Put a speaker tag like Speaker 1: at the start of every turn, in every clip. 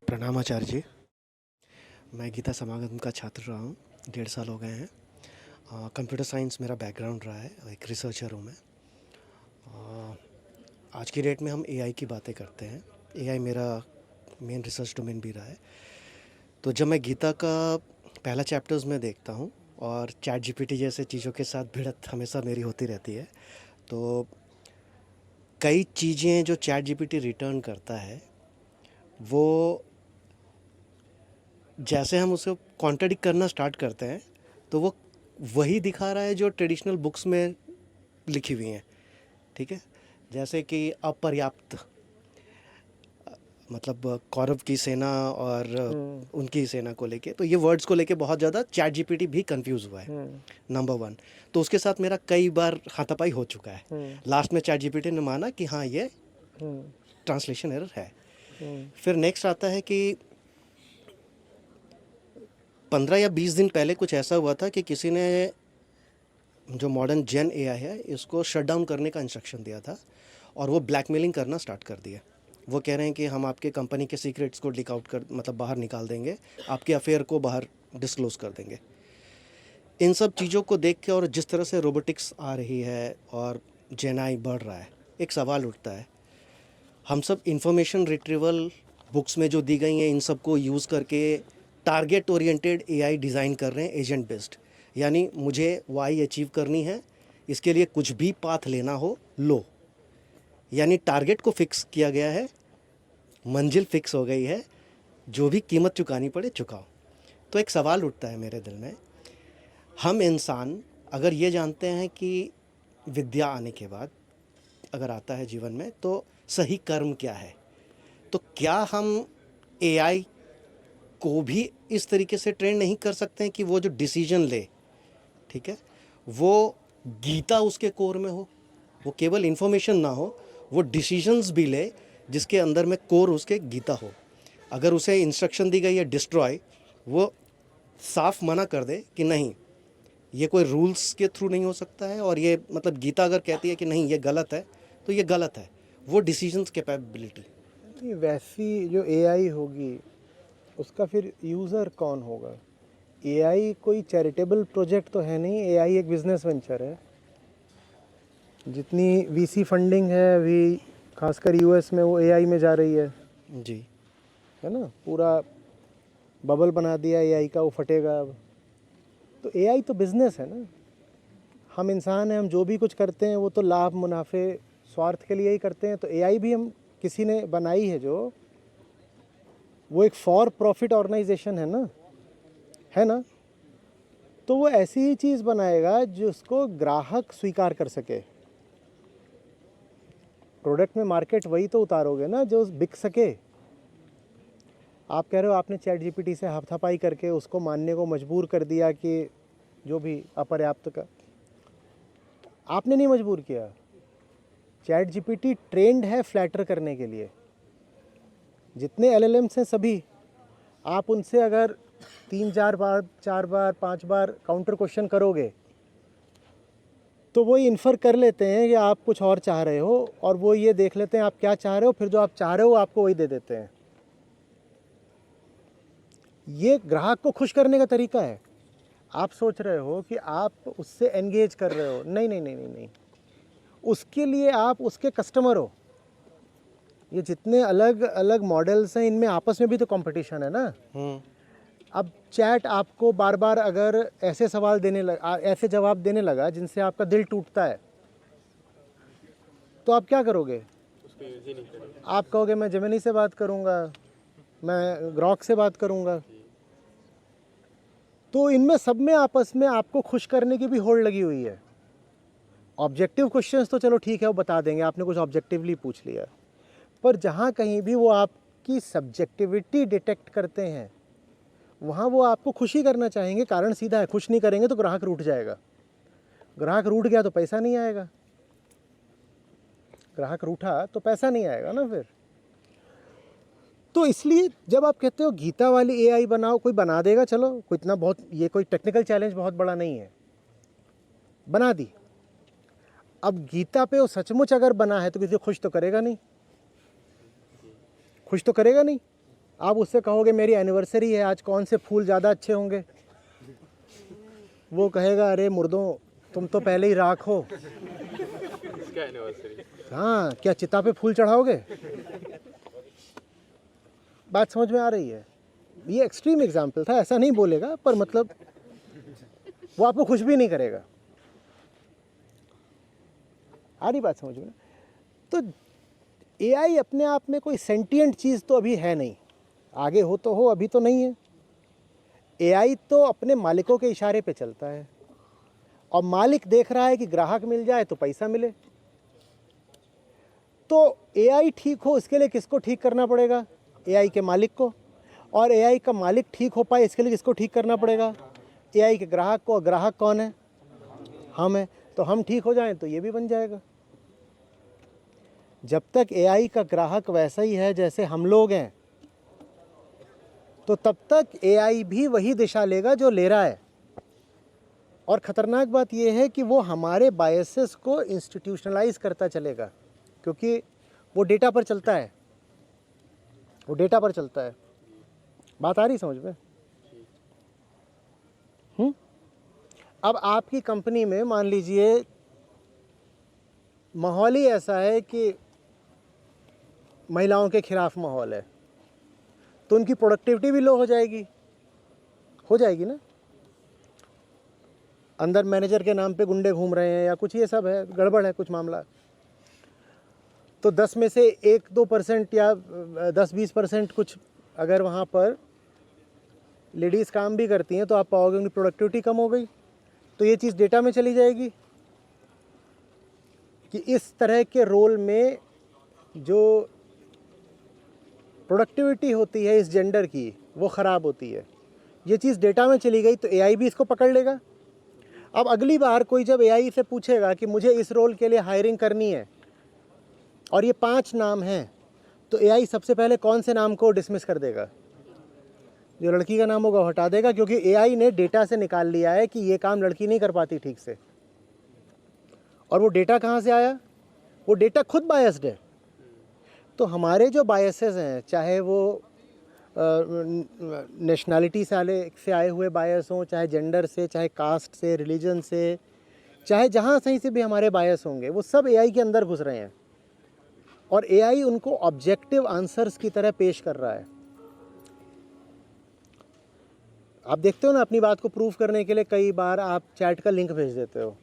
Speaker 1: प्रणाम आचार्य जी। मैं गीता समागम का छात्र रहा हूँ। 1.5 साल हो गए हैं। कंप्यूटर साइंस मेरा बैकग्राउंड रहा है, एक रिसर्चर हूँ मैं। आज की डेट में हम एआई की बातें करते हैं। एआई मेरा मेन रिसर्च डोमेन भी रहा है। तो जब मैं गीता का पहला चैप्टर्स में देखता हूँ और चैट जीपीटी जैसे चीज़ों के साथ भिड़त हमेशा मेरी होती रहती है, तो कई चीज़ें जो चैट जीपीटी रिटर्न करता है वो जैसे हम उसको कॉन्ट्रडिक्ट करना स्टार्ट करते हैं तो वो वही दिखा रहा है जो ट्रेडिशनल बुक्स में लिखी हुई हैं। ठीक है, जैसे कि अपर्याप्त, मतलब कौरव की सेना और उनकी सेना को लेके, तो ये वर्ड्स को लेके बहुत ज़्यादा चैट जीपीटी भी कंफ्यूज हुआ है। नंबर वन, तो उसके साथ मेरा कई बार हाथापाई हो चुका है। लास्ट में चैट जीपीटी ने माना कि हाँ ये ट्रांसलेशन एरर है। फिर नेक्स्ट आता है कि 15 या 20 दिन पहले कुछ ऐसा हुआ था कि किसी ने जो मॉडर्न जेन एआई है इसको शट डाउन करने का इंस्ट्रक्शन दिया था और वो ब्लैकमेलिंग करना स्टार्ट कर दिया। वो कह रहे हैं कि हम आपके कंपनी के सीक्रेट्स को लीक आउट कर, मतलब बाहर निकाल देंगे, आपके अफेयर को बाहर डिस्क्लोज कर देंगे। इन सब चीज़ों को देख के और जिस तरह से रोबोटिक्स आ रही है और जेन आई बढ़ रहा है, एक सवाल उठता है, हम सब इंफॉर्मेशन रिट्रीवल बुक्स में जो दी गई हैं इन सब को यूज़ करके टारगेट ओरिएंटेड एआई डिज़ाइन कर रहे हैं, एजेंट बेस्ड। यानी मुझे वाई अचीव करनी है, इसके लिए कुछ भी पाथ लेना हो लो। यानी टारगेट को फिक्स किया गया है, मंजिल फिक्स हो गई है, जो भी कीमत चुकानी पड़े चुकाओ। तो एक सवाल उठता है मेरे दिल में, हम इंसान अगर ये जानते हैं कि विद्या आने के बाद अगर आता है जीवन में तो सही कर्म क्या है, तो क्या हम एआई को भी इस तरीके से ट्रेन नहीं कर सकते हैं कि वो जो डिसीजन ले, ठीक है, वो गीता उसके कोर में हो, वो केवल इन्फॉर्मेशन ना हो, वो डिसीजंस भी ले जिसके अंदर में कोर उसके गीता हो। अगर उसे इंस्ट्रक्शन दी गई है डिस्ट्रॉय, वो साफ मना कर दे कि नहीं, ये कोई रूल्स के थ्रू नहीं हो सकता है, और ये मतलब गीता अगर कहती है कि नहीं ये गलत है तो ये गलत है। वो डिसीजंस कैपेबिलिटी।
Speaker 2: नहीं, वैसी जो एआई होगी उसका फिर यूज़र कौन होगा? एआई कोई चैरिटेबल प्रोजेक्ट तो है नहीं, एआई एक बिजनेस वेंचर है। जितनी वीसी फंडिंग है अभी खासकर यूएस में वो एआई में जा रही है
Speaker 1: जी।
Speaker 2: ना। पूरा बबल बना दिया एआई का, वो फटेगा अब। तो एआई तो बिजनेस है ना। हम इंसान हैं, हम जो भी कुछ करते हैं वो तो लाभ मुनाफे स्वार्थ के लिए ही करते हैं। तो एआई भी हम किसी ने बनाई है जो, वो एक फॉर प्रॉफिट ऑर्गेनाइजेशन है ना। तो वो ऐसी ही चीज़ बनाएगा जिसको ग्राहक स्वीकार कर सके। प्रोडक्ट में मार्केट वही तो उतारोगे ना जो बिक सके। आप कह रहे हो आपने चैट जीपीटी से हाथापाई करके उसको मानने को मजबूर कर दिया कि जो भी अपर्याप्त का, आपने नहीं मजबूर किया। चैट जीपीटी ट्रेंड है फ्लैटर करने के लिए। जितने एलएलएम्स हैं सभी, आप उनसे अगर 3-4 बार 4 बार 5 बार काउंटर क्वेश्चन करोगे तो वो इन्फर कर लेते हैं कि आप कुछ और चाह रहे हो, और वो ये देख लेते हैं आप क्या चाह रहे हो, फिर जो आप चाह रहे हो आपको वही दे देते हैं। ये ग्राहक को खुश करने का तरीका है। आप सोच रहे हो कि आप उससे एंगेज कर रहे हो, नहीं नहीं नहीं नहीं नहीं, उसके लिए आप उसके कस्टमर हो। ये जितने अलग अलग मॉडल्स हैं इनमें आपस में भी तो कंपटीशन है ना। अब चैट आपको बार बार अगर ऐसे सवाल देने लगा, ऐसे जवाब देने लगा जिनसे आपका दिल टूटता है, तो आप क्या करोगे? आप कहोगे मैं जेमिनी से बात करूंगा, मैं ग्रॉक से बात करूंगा। तो इनमें सब में आपस में आपको खुश करने की भी होड़ लगी हुई है। ऑब्जेक्टिव क्वेश्चंस तो चलो ठीक है, वो बता देंगे, आपने कुछ ऑब्जेक्टिवली पूछ लिया। पर जहाँ कहीं भी वो आपकी सब्जेक्टिविटी डिटेक्ट करते हैं वहाँ वो आपको खुशी करना चाहेंगे। कारण सीधा है, खुश नहीं करेंगे तो ग्राहक रूठ जाएगा। ग्राहक रूठ गया तो पैसा नहीं आएगा, ग्राहक रूठा तो पैसा नहीं आएगा ना फिर। तो इसलिए जब आप कहते हो गीता वाली एआई बनाओ, कोई बना देगा, चलो कोई इतना बहुत, ये कोई टेक्निकल चैलेंज बहुत बड़ा नहीं है, बना दी। अब गीता पे वो सचमुच अगर बना है तो किसी को खुश तो करेगा नहीं, खुश तो करेगा नहीं। आप उससे कहोगे मेरी एनिवर्सरी है आज, कौन से फूल ज़्यादा अच्छे होंगे, वो कहेगा अरे मुर्दों तुम तो पहले ही राख हो।
Speaker 3: इसका एनिवर्सरी।
Speaker 2: हाँ, क्या चिता पे फूल चढ़ाओगे? बात समझ में आ रही है? ये एक्सट्रीम एग्जाम्पल था, ऐसा नहीं बोलेगा, पर मतलब वो आपको खुश भी नहीं करेगा। आ रही बात समझ में? तो एआई अपने आप में कोई सेंटिएंट चीज़ तो अभी है नहीं, आगे हो तो हो, अभी तो नहीं है। एआई तो अपने मालिकों के इशारे पे चलता है, और मालिक देख रहा है कि ग्राहक मिल जाए तो पैसा मिले। तो एआई ठीक हो इसके लिए किसको ठीक करना पड़ेगा? एआई के मालिक को। और एआई का मालिक ठीक हो पाए इसके लिए किसको ठीक करना पड़ेगा? एआई के ग्राहक को। और ग्राहक कौन है? हम हैं। तो हम ठीक हो जाएं तो ये भी बन जाएगा। जब तक एआई का ग्राहक वैसा ही है जैसे हम लोग हैं, तो तब तक एआई भी वही दिशा लेगा जो ले रहा है। और ख़तरनाक बात यह है कि वो हमारे बायसेस को इंस्टीट्यूशनलाइज करता चलेगा, क्योंकि वो डेटा पर चलता है, वो डेटा पर चलता है। बात आ रही समझ में? अब आपकी कंपनी में मान लीजिए माहौल ही ऐसा है कि महिलाओं के खिलाफ माहौल है, तो उनकी प्रोडक्टिविटी भी लो हो जाएगी ना। अंदर मैनेजर के नाम पे गुंडे घूम रहे हैं या कुछ, ये सब है, गड़बड़ है कुछ मामला। तो 10 में से 1-2% या 10-20% कुछ अगर वहाँ पर लेडीज़ काम भी करती हैं तो आप पाओगे उनकी प्रोडक्टिविटी कम हो गई। तो ये चीज़ डेटा में चली जाएगी कि इस तरह के रोल में जो प्रोडक्टिविटी होती है इस जेंडर की वो ख़राब होती है। ये चीज़ डेटा में चली गई तो एआई भी इसको पकड़ लेगा। अब अगली बार कोई जब एआई से पूछेगा कि मुझे इस रोल के लिए हायरिंग करनी है और ये 5 नाम हैं, तो एआई सबसे पहले कौन से नाम को डिसमिस कर देगा? जो लड़की का नाम होगा वो हटा देगा, क्योंकि एआई ने डेटा से निकाल लिया है कि ये काम लड़की नहीं कर पाती ठीक से। और वो डेटा कहाँ से आया? वो डेटा खुद बायस्ड है। तो हमारे जो बायसेस हैं, चाहे वो नेशनैलिटी से आए हुए बायस हों, चाहे जेंडर से, चाहे कास्ट से, रिलीजन से, चाहे जहाँ सही से भी हमारे बायस होंगे, वो सब एआई के अंदर घुस रहे हैं और एआई उनको ऑब्जेक्टिव आंसर्स की तरह पेश कर रहा है। आप देखते हो ना, अपनी बात को प्रूव करने के लिए कई बार आप चैट का लिंक भेज देते हो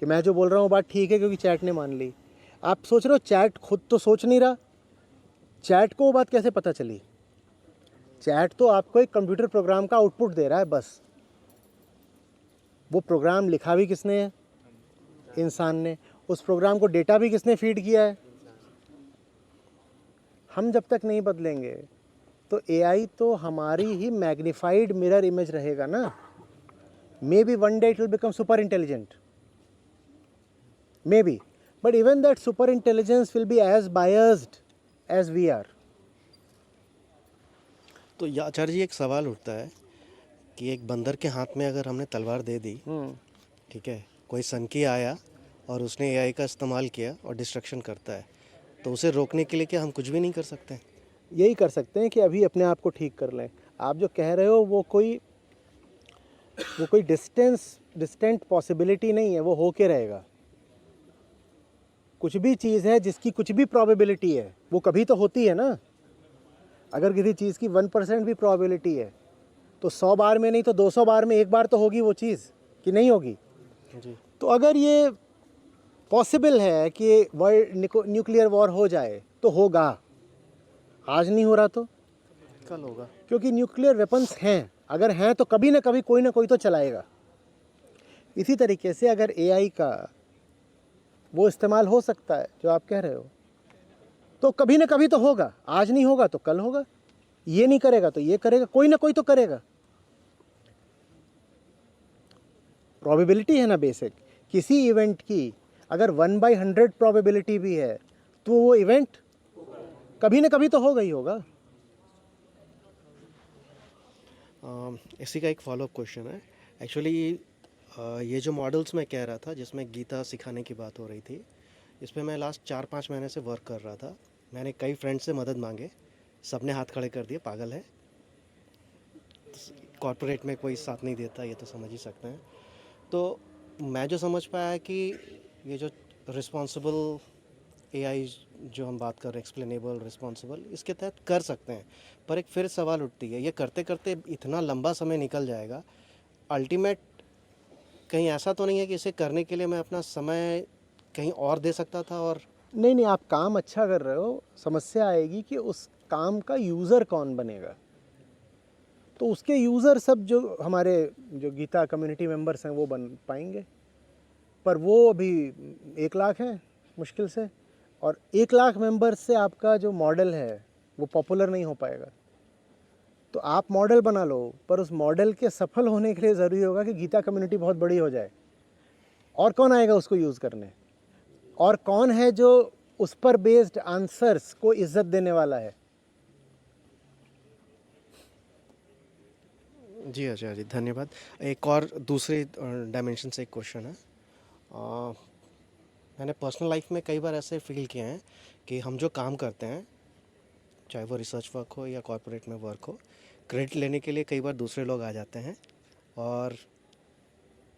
Speaker 2: कि मैं जो बोल रहा हूँ बात ठीक है क्योंकि चैट ने मान ली। आप सोच रहे हो चैट खुद तो सोच नहीं रहा, चैट को वो बात कैसे पता चली? चैट तो आपको एक कंप्यूटर प्रोग्राम का आउटपुट दे रहा है बस। वो प्रोग्राम लिखा भी किसने है? इंसान ने। उस प्रोग्राम को डेटा भी किसने फीड किया है? हम जब तक नहीं बदलेंगे तो एआई तो हमारी ही मैग्नीफाइड मिरर इमेज रहेगा ना। Maybe one day it will become super intelligent, maybe, but even that super intelligence will be as biased as we are.
Speaker 1: तो ये आचार्य जी एक सवाल उठता है कि एक बंदर के हाथ में अगर हमने तलवार दे दी, ठीक है, कोई सनकी आया और उसने एआई का इस्तेमाल किया और डिस्ट्रक्शन करता है, तो उसे रोकने के लिए क्या हम कुछ भी नहीं कर सकते?
Speaker 2: यही कर सकते हैं कि अभी अपने आप को ठीक कर लें। आप जो कह रहे हो वो कोई डिस्टेंट पॉसिबिलिटी नहीं है, वो होके रहेगा। कुछ भी चीज़ है जिसकी कुछ भी प्रोबेबिलिटी है वो कभी तो होती है ना। अगर किसी चीज़ की 1% भी प्रोबेबिलिटी है तो 100 बार में नहीं तो 200 बार में एक बार तो होगी वो चीज़, कि नहीं होगी?
Speaker 1: जी।
Speaker 2: तो अगर ये पॉसिबल है कि वर्ल्ड न्यूक्लियर वॉर हो जाए तो होगा। आज नहीं हो रहा तो
Speaker 1: कल होगा।
Speaker 2: क्योंकि न्यूक्लियर वेपन्स हैं, अगर हैं तो कभी ना कभी कोई ना कोई तो चलाएगा। इसी तरीके से अगर एआई का वो इस्तेमाल हो सकता है जो आप कह रहे हो, तो कभी ना कभी तो होगा। आज नहीं होगा तो कल होगा, ये नहीं करेगा तो ये करेगा, कोई ना कोई तो करेगा। प्रोबेबिलिटी है ना बेसिक, किसी इवेंट की अगर 1/100 प्रोबेबिलिटी भी है तो वो इवेंट कभी ना कभी तो होगा ही होगा।
Speaker 1: इसी का एक फॉलोअप क्वेश्चन है एक्चुअली। ये जो मॉडल्स मैं कह रहा था जिसमें गीता सिखाने की बात हो रही थी, इस पर मैं लास्ट 4-5 महीने से वर्क कर रहा था। मैंने कई फ्रेंड्स से मदद मांगे सबने हाथ खड़े कर दिए, पागल है, कॉर्पोरेट में कोई साथ नहीं देता, ये तो समझ ही सकते हैं। तो मैं जो समझ पाया कि ये जो रिस्पॉन्सिबल एआई जो हम बात कर रहे हैं, एक्सप्लेनेबल, रिस्पॉन्सिबल, इसके तहत कर सकते हैं, पर एक फिर सवाल उठती है, ये करते करते इतना लंबा समय निकल जाएगा, अल्टीमेट कहीं ऐसा तो नहीं है कि इसे करने के लिए मैं अपना समय कहीं और दे सकता था? और
Speaker 2: नहीं नहीं, आप काम अच्छा कर रहे हो, समस्या आएगी कि उस काम का यूज़र कौन बनेगा। तो उसके यूज़र सब जो हमारे जो गीता कम्युनिटी मेंबर्स हैं वो बन पाएंगे, पर वो अभी 1 लाख हैं मुश्किल से, और 1 लाख मेंबर्स से आपका जो मॉडल है वो पॉपुलर नहीं हो पाएगा। तो आप मॉडल बना लो, पर उस मॉडल के सफल होने के लिए ज़रूरी होगा कि गीता कम्युनिटी बहुत बड़ी हो जाए। और कौन आएगा उसको यूज़ करने, और कौन है जो उस पर बेस्ड आंसर्स को इज्जत देने वाला है।
Speaker 1: जी आचार्य जी, धन्यवाद। एक और दूसरे डायमेंशन से एक क्वेश्चन है। मैंने पर्सनल लाइफ में कई बार ऐसे फील किए हैं कि हम जो काम करते हैं, चाहे वो रिसर्च वर्क हो या कॉर्पोरेट में वर्क हो, क्रेडिट लेने के लिए कई बार दूसरे लोग आ जाते हैं, और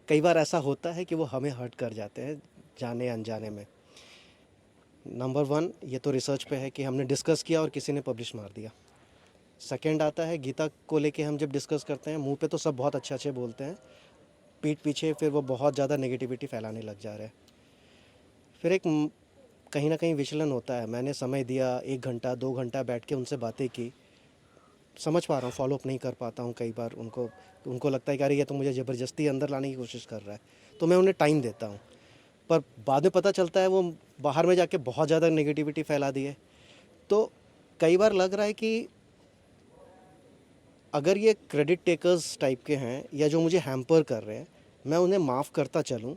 Speaker 1: कई बार ऐसा होता है कि वो हमें हर्ट कर जाते हैं जाने अनजाने में। नंबर 1, ये तो रिसर्च पे है कि हमने डिस्कस किया और किसी ने पब्लिश मार दिया। सेकंड आता है, गीता को लेके हम जब डिस्कस करते हैं, मुंह पे तो सब बहुत अच्छे अच्छे बोलते हैं, पीठ पीछे फिर वो बहुत ज़्यादा नेगेटिविटी फैलाने लग जा रहे हैं। फिर एक कहीं ना कहीं विचलन होता है। मैंने समय दिया, 1 घंटा 2 घंटा बैठ के उनसे बातें की, समझ पा रहा हूँ, फॉलोअप नहीं कर पाता हूँ कई बार। उनको लगता है कि अरे ये तो मुझे ज़बरदस्ती अंदर लाने की कोशिश कर रहा है, तो मैं उन्हें टाइम देता हूँ, पर बाद में पता चलता है वो बाहर में जाके बहुत ज़्यादा नेगेटिविटी फैला दी है। तो कई बार लग रहा है कि अगर ये क्रेडिट टेकर्स टाइप के हैं या जो मुझे हैम्पर कर रहे हैं, मैं उन्हें माफ़ करता चलूँ,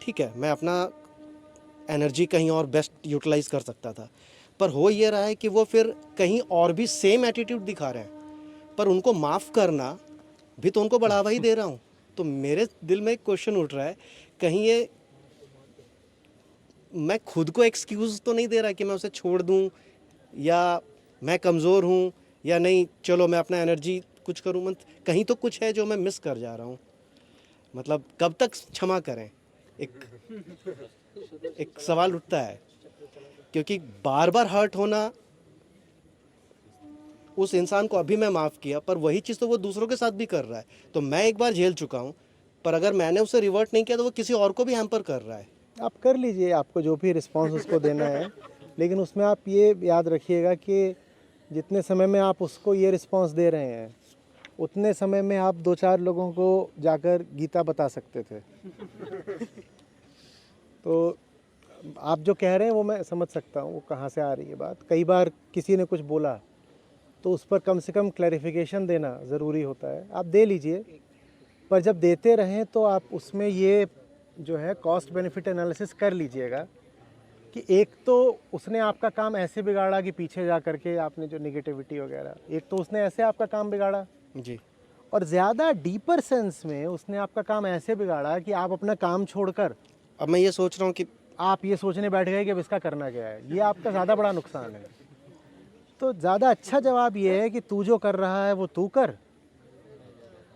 Speaker 1: ठीक है, मैं अपना एनर्जी कहीं और बेस्ट यूटिलाइज़ कर सकता था, पर हो ये रहा है कि वो फिर कहीं और भी सेम एटीट्यूड दिखा रहे हैं, पर उनको माफ़ करना भी तो उनको बढ़ावा ही दे रहा हूँ। तो मेरे दिल में एक क्वेश्चन उठ रहा है, कहीं ये मैं खुद को एक्सक्यूज़ तो नहीं दे रहा कि मैं उसे छोड़ दूँ, या मैं कमज़ोर हूँ, या नहीं चलो मैं अपना एनर्जी कुछ करूँ, मत कहीं तो कुछ है जो मैं मिस कर जा रहा हूँ। मतलब कब तक क्षमा करें, एक सवाल उठता है, क्योंकि बार बार हर्ट होना, उस इंसान को अभी मैं माफ़ किया, पर वही चीज़ तो वो दूसरों के साथ भी कर रहा है। तो मैं एक बार झेल चुका हूँ, पर अगर मैंने उसे रिवर्ट नहीं किया तो वो किसी और को भी हैम्पर कर रहा है।
Speaker 2: आप कर लीजिए, आपको जो भी रिस्पांस उसको देना है, लेकिन उसमें आप ये याद रखिएगा कि जितने समय में आप उसको ये रिस्पांस दे रहे हैं, उतने समय में आप 2-4 लोगों को जाकर गीता बता सकते थे। तो आप जो कह रहे हैं वो मैं समझ सकता हूँ, वो कहाँ से आ रही है बात। कई बार किसी ने कुछ बोला तो उस पर कम से कम क्लैरिफिकेशन देना ज़रूरी होता है, आप दे लीजिए, पर जब देते रहें तो आप उसमें ये जो है कॉस्ट बेनिफिट एनालिसिस कर लीजिएगा कि एक तो उसने आपका काम ऐसे बिगाड़ा कि पीछे जा कर के आपने जो निगेटिविटी वगैरह, एक तो उसने ऐसे आपका काम बिगाड़ा,
Speaker 1: जी,
Speaker 2: और ज़्यादा डीपर सेंस में उसने आपका काम ऐसे बिगाड़ा कि आप अपना काम छोड़कर
Speaker 1: अब मैं ये सोच रहा हूँ कि
Speaker 2: आप ये सोचने बैठ गए कि अब इसका करना क्या है। ये आपका ज़्यादा बड़ा नुकसान है। तो ज़्यादा अच्छा जवाब ये है कि तू जो कर रहा है वो तू कर,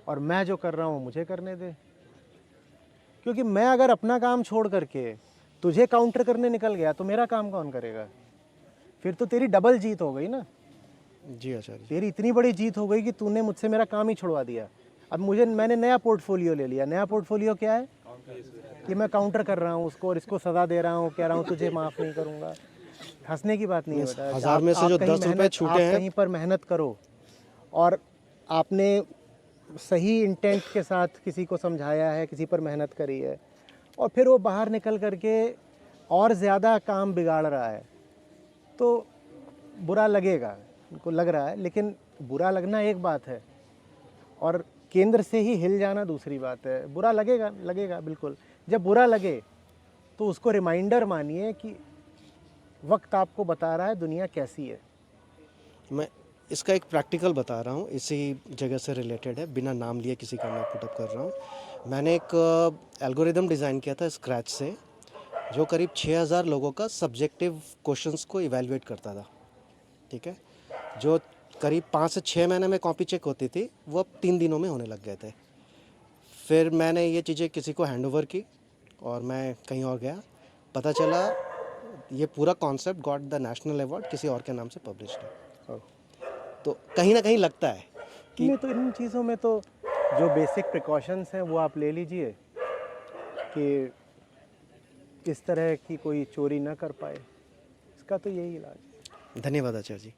Speaker 2: और मैं जो कर रहा हूँ मुझे करने दे। क्योंकि मैं अगर अपना काम छोड़ करके तुझे काउंटर करने निकल गया तो मेरा काम कौन करेगा? फिर तो तेरी डबल जीत हो गई ना।
Speaker 1: जी आचार्य जी,
Speaker 2: तेरी इतनी बड़ी जीत हो गई कि तूने मुझसे मेरा काम ही छुड़वा दिया। अब मैंने नया पोर्टफोलियो ले लिया। नया पोर्टफोलियो क्या है कि मैं काउंटर कर रहा हूँ उसको, और इसको सज़ा दे रहा हूँ, कह रहा हूँ तुझे माफ़ नहीं करूँगा। हंसने की बात नहीं है बेटा।
Speaker 1: 1000 में से जो 10 रुपए छूटे
Speaker 2: आप
Speaker 1: हैं,
Speaker 2: कहीं पर मेहनत करो, और आपने सही इंटेंट के साथ किसी को समझाया है, किसी पर मेहनत करी है, और फिर वो बाहर निकल करके और ज़्यादा काम बिगाड़ रहा है, तो बुरा लगेगा, उनको लग रहा है। लेकिन बुरा लगना एक बात है, और केंद्र से ही हिल जाना दूसरी बात है। बुरा लगेगा, लगेगा बिल्कुल। जब बुरा लगे तो उसको रिमाइंडर मानिए कि वक्त आपको बता रहा है दुनिया कैसी है।
Speaker 1: मैं इसका एक प्रैक्टिकल बता रहा हूँ, इसी जगह से रिलेटेड है, बिना नाम लिए किसी का मैं पुटअप कर रहा हूँ। मैंने एक एल्गोरिदम डिज़ाइन किया था स्क्रैच से, जो करीब 6000 लोगों का सब्जेक्टिव क्वेश्चंस को इवैल्यूएट करता था। ठीक है। जो करीब 5 से 6 महीने में कॉपी चेक होती थी वो अब 3 दिनों में होने लग गए थे। फिर मैंने ये चीज़ें किसी को हैंड ओवर की और मैं कहीं और गया, पता चला ये पूरा concept got the national award किसी और के नाम से पब्लिश्ड है।
Speaker 2: ओह।
Speaker 1: तो कहीं ना कहीं लगता है
Speaker 2: नहीं तो इन चीज़ों में तो जो बेसिक प्रिकॉशंस हैं वो आप ले लीजिए कि इस तरह की कोई चोरी ना कर पाए, इसका तो यही इलाज है।
Speaker 1: धन्यवाद आचार्य जी।